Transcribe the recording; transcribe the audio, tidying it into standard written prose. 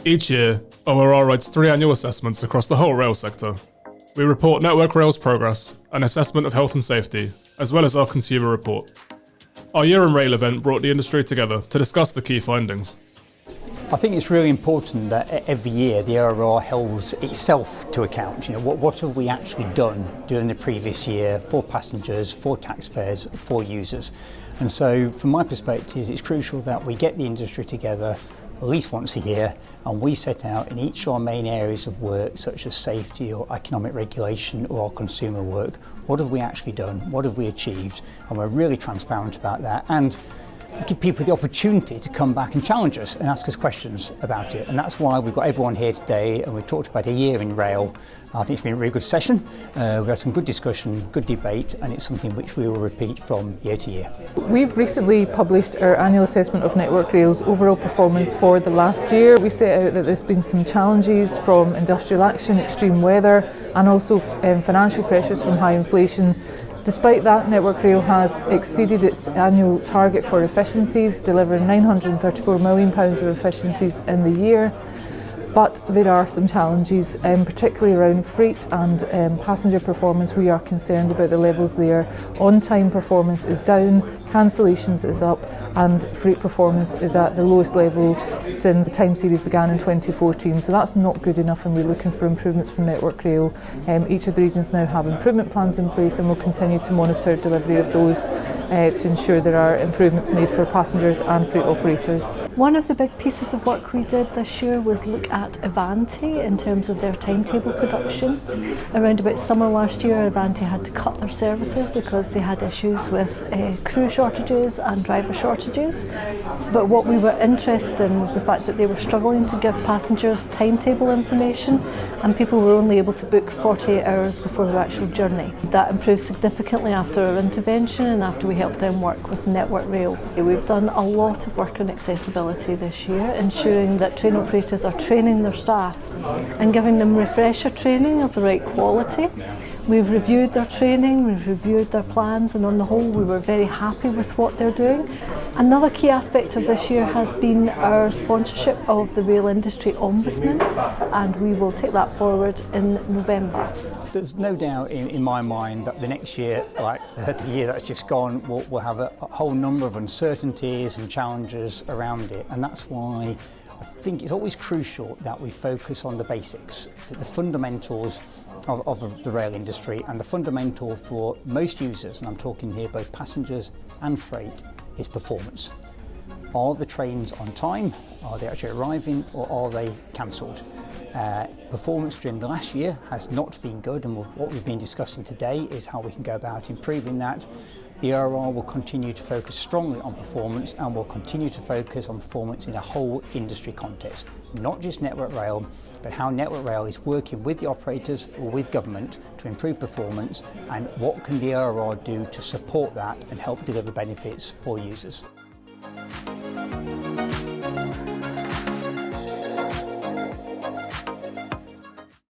Each year, ORR writes 3 annual assessments across the whole rail sector. We report Network Rail's progress, an assessment of health and safety, as well as our consumer report. Our Year in Rail event brought the industry together to discuss the key findings. I think it's really important that every year the ORR holds itself to account. What have we actually done during the previous year for passengers, for taxpayers, for users? And so from my perspective, it's crucial that we get the industry together at least once a year, and we set out in each of our main areas of work, such as safety or economic regulation or our consumer work, what have we actually done, what have we achieved, and we're really transparent about that, and give people the opportunity to come back and challenge us and ask us questions about it. And that's why we've got everyone here today, and we've talked about a year in rail. I think it's been a really good session. We've had some good discussion, good debate, and it's something which we will repeat from year to year. We've recently published our annual assessment of Network Rail's overall performance for the last year. We set out that there's been some challenges from industrial action, extreme weather, and also financial pressures from high inflation. Despite that, Network Rail has exceeded its annual target for efficiencies, delivering £934 million of efficiencies in the year. But there are some challenges, particularly around freight and passenger performance. We are concerned about the levels there. On-time performance is down, cancellations is up, and freight performance is at the lowest level since the time series began in 2014. So that's not good enough, and we're looking for improvements from Network Rail. Each of the regions now have improvement plans in place, and we'll continue to monitor delivery of those to ensure there are improvements made for passengers and freight operators. One of the big pieces of work we did this year was look at Avanti in terms of their timetable production. Around about summer last year, Avanti had to cut their services because they had issues with crew shortages and driver shortages. But what we were interested in was the fact that they were struggling to give passengers timetable information, and people were only able to book 48 hours before their actual journey. That improved significantly after our intervention and after we helped them work with Network Rail. We've done a lot of work on accessibility this year, ensuring that train operators are training their staff and giving them refresher training of the right quality. We've reviewed their training, we've reviewed their plans, and on the whole we were very happy with what they're doing. Another key aspect of this year has been our sponsorship of the Rail Industry Ombudsman, and we will take that forward in November. There's no doubt in my mind that the next year, like the year that's just gone, will have a whole number of uncertainties and challenges around it, and that's why I think it's always crucial that we focus on the basics, the fundamentals of the rail industry, and the fundamental for most users, and I'm talking here both passengers and freight, is performance. Are the trains on time? Are they actually arriving, or are they cancelled? Performance during the last year has not been good, and what we've been discussing today is how we can go about improving that. The ORR will continue to focus strongly on performance, and will continue to focus on performance in a whole industry context, not just Network Rail, but how Network Rail is working with the operators or with government to improve performance, and what can the ORR do to support that and help deliver benefits for users.